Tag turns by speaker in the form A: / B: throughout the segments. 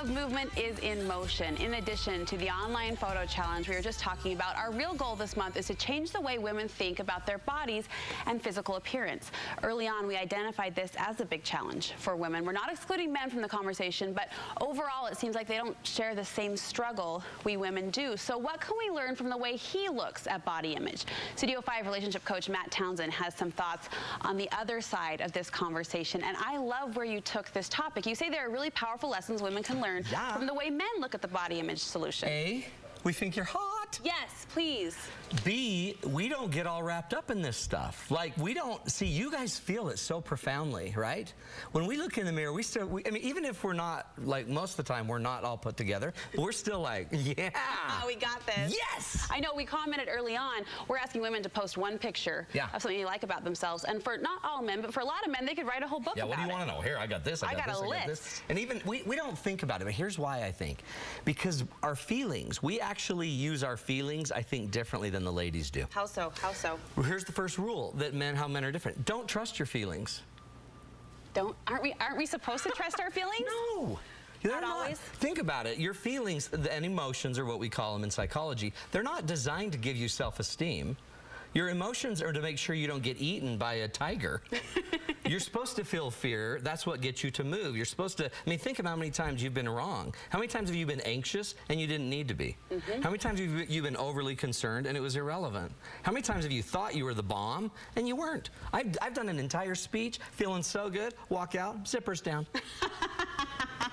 A: called Movement is in Motion. In addition to the online photo challenge we were just talking about, our real goal this month is to change the way women think about their bodies and physical appearance. Early on, we identified this as a big challenge for women. We're not excluding men from the conversation, but overall, it seems like they don't share the same struggle we women do. So what can we learn from the way he looks at body image? Studio 5 relationship coach Matt Townsend has some thoughts on the other side of this conversation, and I love where you took this topic. You say there are really powerful lessons women can learn from the way men look at the body image solution.
B: A, we think you're hot.
A: Yes, please.
B: B, we don't get all wrapped up in this stuff. Like, we don't, see, you guys feel it so profoundly, right? When we look in the mirror, I mean, even if we're not, like, most of the time, we're not all put together, but we're still like, yeah.
A: We got this.
B: Yes!
A: I know, we commented early on, we're asking women to post one picture of something you like about themselves. And for not all men, but for a lot of men, they could write a whole book about it.
B: Yeah, what do you want to know? Here, I got this, I got this, I got this. And even, we don't think about it, but here's why I think. Because our feelings, we actually use our feelings, I think, differently than the ladies do.
A: How so? How so?
B: Well, here's the first rule that how men are different. Don't trust your feelings.
A: Aren't we supposed to trust our feelings?
B: No. Not always. Think about it. Your feelings and emotions are what we call them in psychology. They're not designed to give you self-esteem. Your emotions are to make sure you don't get eaten by a tiger. You're supposed to feel fear. That's what gets you to move. You're supposed to, I mean, think of how many times you've been wrong. How many times have you been anxious and you didn't need to be? How many times have you been overly concerned and it was irrelevant? How many times have you thought you were the bomb and you weren't? I've done an entire speech, feeling so good, walk out, zippers down.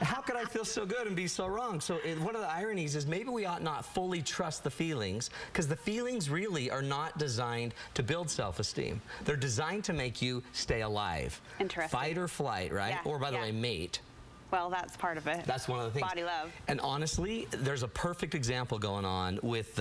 B: How could I feel so good and be so wrong? So one of the ironies is maybe we ought not fully trust the feelings, because the feelings really are not designed to build self-esteem. They're designed to make you stay alive.
A: Interesting.
B: Fight or flight, right?
A: Yeah,
B: or by the way, mate.
A: Well, that's part of it.
B: That's one of the things.
A: Body love.
B: And honestly, there's a perfect example going on with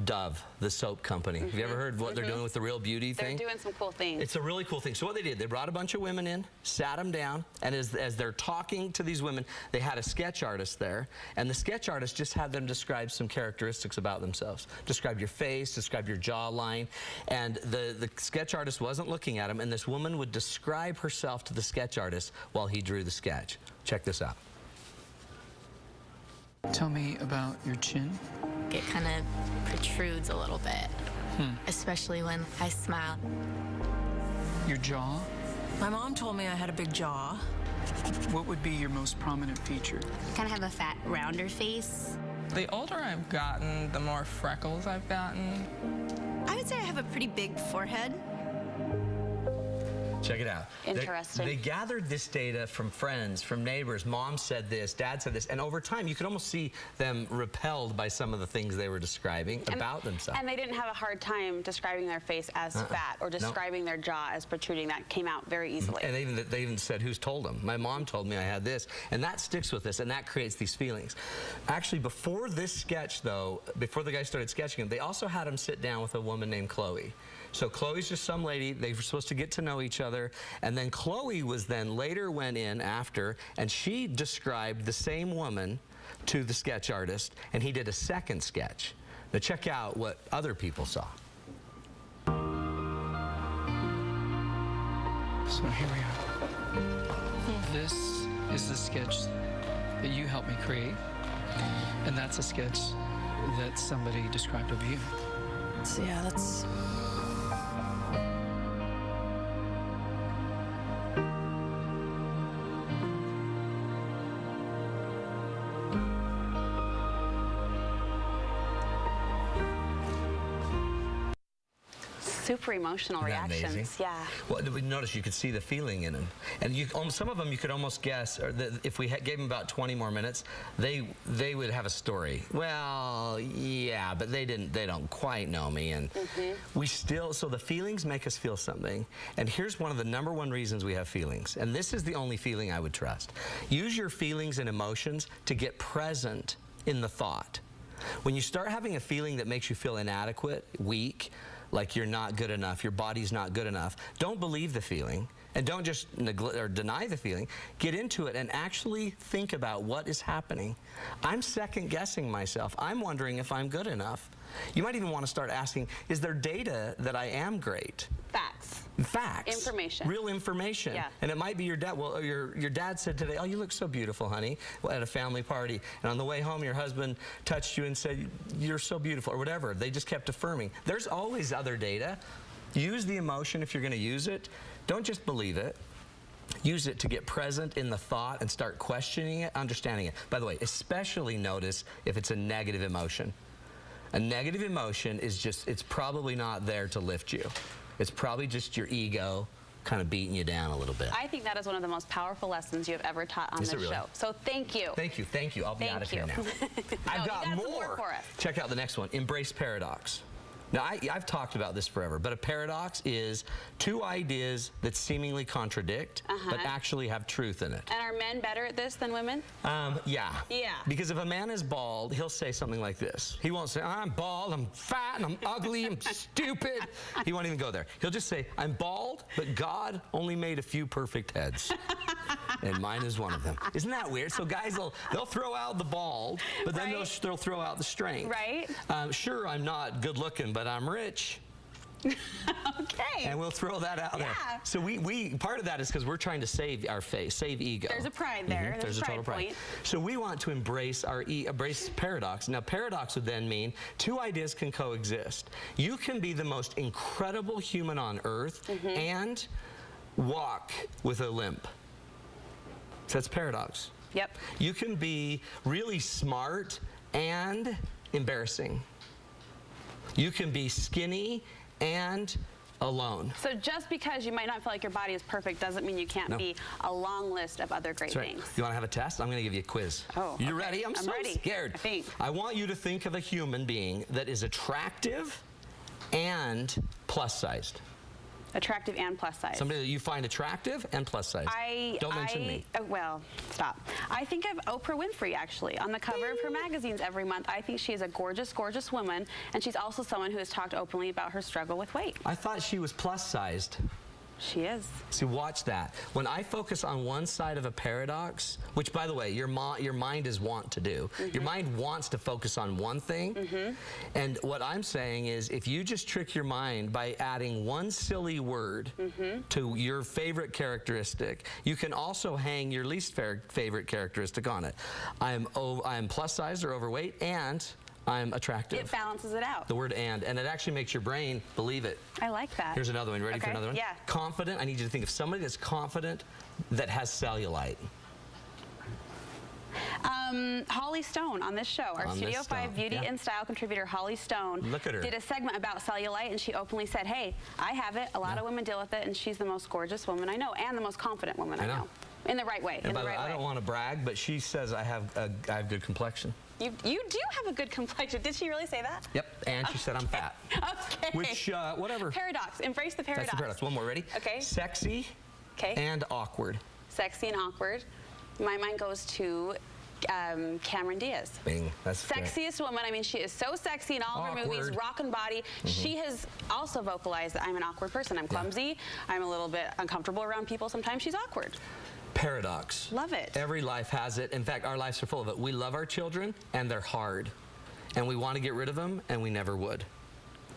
B: Dove, the soap company. Have you ever heard what they're doing with the Real Beauty thing?
A: They're doing some cool things.
B: It's a really cool thing. So what they did, they brought a bunch of women in, sat them down, and as they're talking to these women, they had a sketch artist there, and the sketch artist just had them describe some characteristics about themselves. Describe your face, describe your jawline, and the sketch artist wasn't looking at them, and this woman would describe herself to the sketch artist while he drew the sketch. Check this out.
C: Tell me about your chin.
D: It kind of protrudes a little bit, especially when I smile.
C: Your jaw?
E: My mom told me I had a big jaw.
C: What would be your most prominent feature?
D: Kind of have a fat, rounder face.
F: The older I've gotten, the more freckles I've gotten.
E: I would say I have a pretty big forehead.
B: Check it out.
A: Interesting.
B: They gathered this data from friends, from neighbors. Mom said this, dad said this, and over time you could almost see them repelled by some of the things they were describing about themselves.
A: And they didn't have a hard time describing their face as fat or describing their jaw as protruding. That came out very easily.
B: And they even said who's told them. My mom told me I had this, and that sticks with us, and that creates these feelings. Actually, before this sketch, though, before the guy started sketching him, they also had him sit down with a woman named Chloe. So Chloe's just some lady. They were supposed to get to know each other. And then Chloe later went in after, and she described the same woman to the sketch artist, and he did a second sketch. Now check out what other people saw.
C: So here we are. This is the sketch that you helped me create, and that's a sketch that somebody described of you.
E: So yeah, that's...
A: Super emotional reactions.
B: Amazing?
A: Yeah.
B: Well, notice you could see the feeling in them, and some of them you could almost guess. Or if we gave them about 20 more minutes, they would have a story. Well, yeah, but they don't quite know me, and so the feelings make us feel something. And here's one of the #1 reasons we have feelings, and this is the only feeling I would trust. Use your feelings and emotions to get present in the thought. When you start having a feeling that makes you feel inadequate, weak, like you're not good enough, your body's not good enough, don't believe the feeling, and don't just neglect or deny the feeling. Get into it and actually think about what is happening. I'm second guessing myself. I'm wondering if I'm good enough. You might even want to start asking, is there data that I am great?
A: Facts.
B: Facts.
A: Information.
B: Real information.
A: Yeah.
B: And it might be your dad. Well, your dad said today, oh, you look so beautiful, honey, at a family party. And on the way home, your husband touched you and said, you're so beautiful, or whatever. They just kept affirming. There's always other data. Use the emotion if you're going to use it. Don't just believe it. Use it to get present in the thought and start questioning it, understanding it. By the way, especially notice if it's a negative emotion. A negative emotion is just, it's probably not there to lift you. It's probably just your ego kind of beating you down a little bit.
A: I think that is one of the most powerful lessons you have ever taught on this show. So thank you.
B: Thank you, thank you. I'll be out of here now. I've got more.
A: For us.
B: Check out the next one, embrace paradox. Now, I've talked about this forever, but a paradox is two ideas that seemingly contradict, but actually have truth in it.
A: And are men better at this than women?
B: Yeah.
A: Yeah.
B: Because if a man is bald, he'll say something like this. He won't say, I'm bald, I'm fat, and I'm ugly, I'm stupid. He won't even go there. He'll just say, I'm bald, but God only made a few perfect heads. And mine is one of them. Isn't that weird? So guys, they'll throw out the bald, but then they'll throw out the strength.
A: Right.
B: Sure, I'm not good looking, but I'm rich.
A: Okay.
B: And we'll throw that out there. So part of that is because we're trying to save our face, save ego.
A: There's a pride there.
B: There's a total pride. So we want to embrace embrace paradox. Now, paradox would then mean two ideas can coexist. You can be the most incredible human on earth and walk with a limp. So that's paradox.
A: Yep.
B: You can be really smart and embarrassing. You can be skinny and alone.
A: So just because you might not feel like your body is perfect doesn't mean you can't be a long list of other great things.
B: You want to have a test? I'm going to give you a quiz.
A: Oh,
B: you ready? I'm so
A: ready.
B: Scared.
A: I think.
B: I want you to think of a human being that is attractive and plus-sized.
A: Attractive and plus size.
B: Somebody that you find attractive and plus size. Don't mention me.
A: Well, stop. I think of Oprah Winfrey, actually. On the cover of her magazines every month, I think she is a gorgeous, gorgeous woman, and she's also someone who has talked openly about her struggle with weight.
B: I thought she was plus-sized.
A: She is.
B: See, watch that. When I focus on one side of a paradox, which, by the way, your mind is want to do. Your mind wants to focus on one thing. And what I'm saying is, if you just trick your mind by adding one silly word to your favorite characteristic, you can also hang your least favorite characteristic on it. I'm plus-sized or overweight, and I'm attractive.
A: It balances it out.
B: The word and it actually makes your brain believe it.
A: I like that.
B: Here's another one. Ready for another one?
A: Yeah.
B: Confident. I need you to think of somebody that's confident that has cellulite.
A: Holly Stone on this show, our Studio 5 beauty and style contributor, Holly Stone,
B: Look at her.
A: did a segment about cellulite, and she openly said, hey, I have it. A lot of women deal with it, and she's the most gorgeous woman I know, and the most confident woman I know. In the right way.
B: And by the way, I don't want to brag, but she says I have good complexion.
A: You do have a good complexion. Did she really say that?
B: Yep, and she said I'm fat.
A: Okay.
B: Which, whatever.
A: Paradox. Embrace the paradox.
B: That's the paradox. One more. Ready?
A: Okay.
B: Sexy and awkward.
A: Sexy and awkward. My mind goes to Cameron Diaz.
B: Bing. That's
A: sexiest woman. I mean, she is so sexy in all of her movies, rockin' body. She has also vocalized that I'm an awkward person. I'm clumsy. I'm a little bit uncomfortable around people. Sometimes she's awkward.
B: Paradox.
A: Love it.
B: Every life has it. In fact, our lives are full of it. We love our children, and they're hard. And we want to get rid of them, and we never would.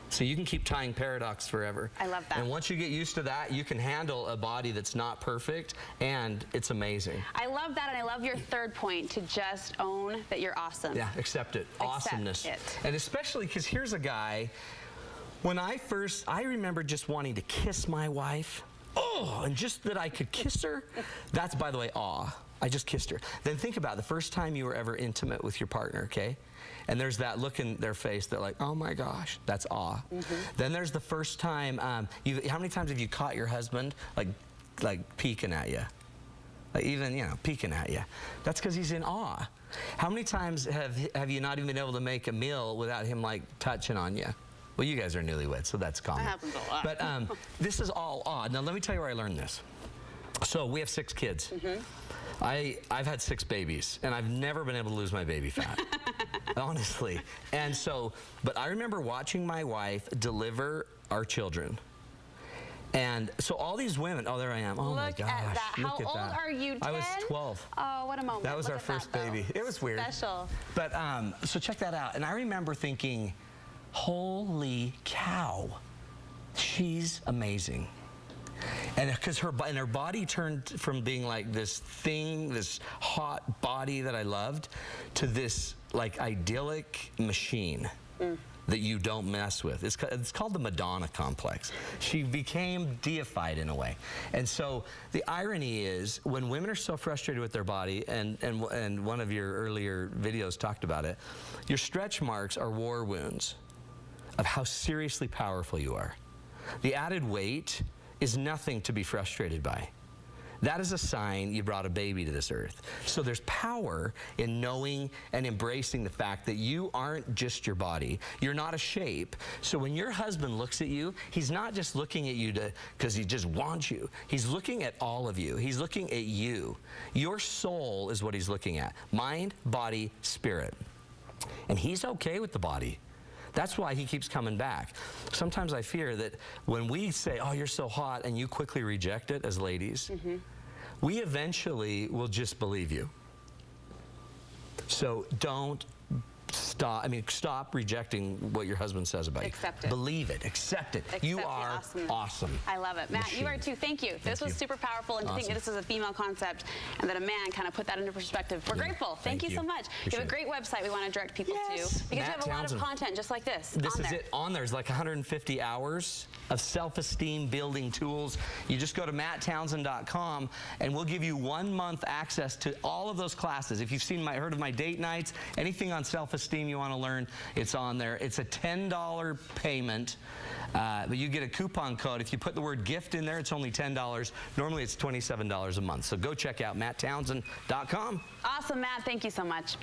B: So you can keep tying paradox forever.
A: I love that.
B: And once you get used to that, you can handle a body that's not perfect, and it's amazing.
A: I love that, and I love your third point, to just own that you're awesome.
B: Yeah, accept it. Awesomeness. And especially because here's a guy, when I remember just wanting to kiss my wife. Oh, and just that I could kiss her, that's, by the way, awe. I just kissed her. Then think about the first time you were ever intimate with your partner, okay? And there's that look in their face that like, oh my gosh, that's awe. Then there's the first time, how many times have you caught your husband like peeking at you? Like even, peeking at you. That's because he's in awe. How many times have you not even been able to make a meal without him like touching on you? Well, you guys are newlyweds, so that's common.
A: That happens a lot.
B: But this is all odd. Now, let me tell you where I learned this. So we have 6 kids. I've had 6 babies, and I've never been able to lose my baby fat, honestly. And so, but I remember watching my wife deliver our children. And so all these women, oh, there I am. Oh, my gosh.
A: Look at that. How old are you, 10?
B: I was 12.
A: Oh, what a moment.
B: That was our first baby. It was weird.
A: Special.
B: But so check that out. And I remember thinking, holy cow, she's amazing. And because her body turned from being like this thing, this hot body that I loved, to this like idyllic machine that you don't mess with. It's called the Madonna complex. She became deified in a way. And so the irony is, when women are so frustrated with their body, and one of your earlier videos talked about it, your stretch marks are war wounds of how seriously powerful you are. The added weight is nothing to be frustrated by. That is a sign you brought a baby to this earth. So there's power in knowing and embracing the fact that you aren't just your body. You're not a shape. So when your husband looks at you, he's not just looking at you because he just wants you. He's looking at all of you. He's looking at you. Your soul is what he's looking at. Mind, body, spirit. And he's okay with the body. That's why he keeps coming back. Sometimes I fear that when we say, oh, you're so hot, and you quickly reject it as ladies, we eventually will just believe you. So don't stop. I mean, stop rejecting what your husband says about you.
A: Accept it.
B: Believe it. Accept it. You are awesome.
A: I love it. Matt, you are too. Thank you. This was super powerful, and to think that this is a female concept and that a man kind of put that into perspective. We're grateful. Thank you so much. You have a great website we want to direct people to, because you have a lot of content just like this.
B: This is it on there. There's like 150 hours of self-esteem building tools. You just go to matttownsend.com and we'll give you 1 month access to all of those classes. If you've heard of my date nights, anything on self-esteem you want to learn, it's on there. It's a $10 payment, but you get a coupon code. If you put the word gift in there, it's only $10. Normally it's $27 a month. So go check out matttownsend.com.
A: Awesome, Matt. Thank you so much.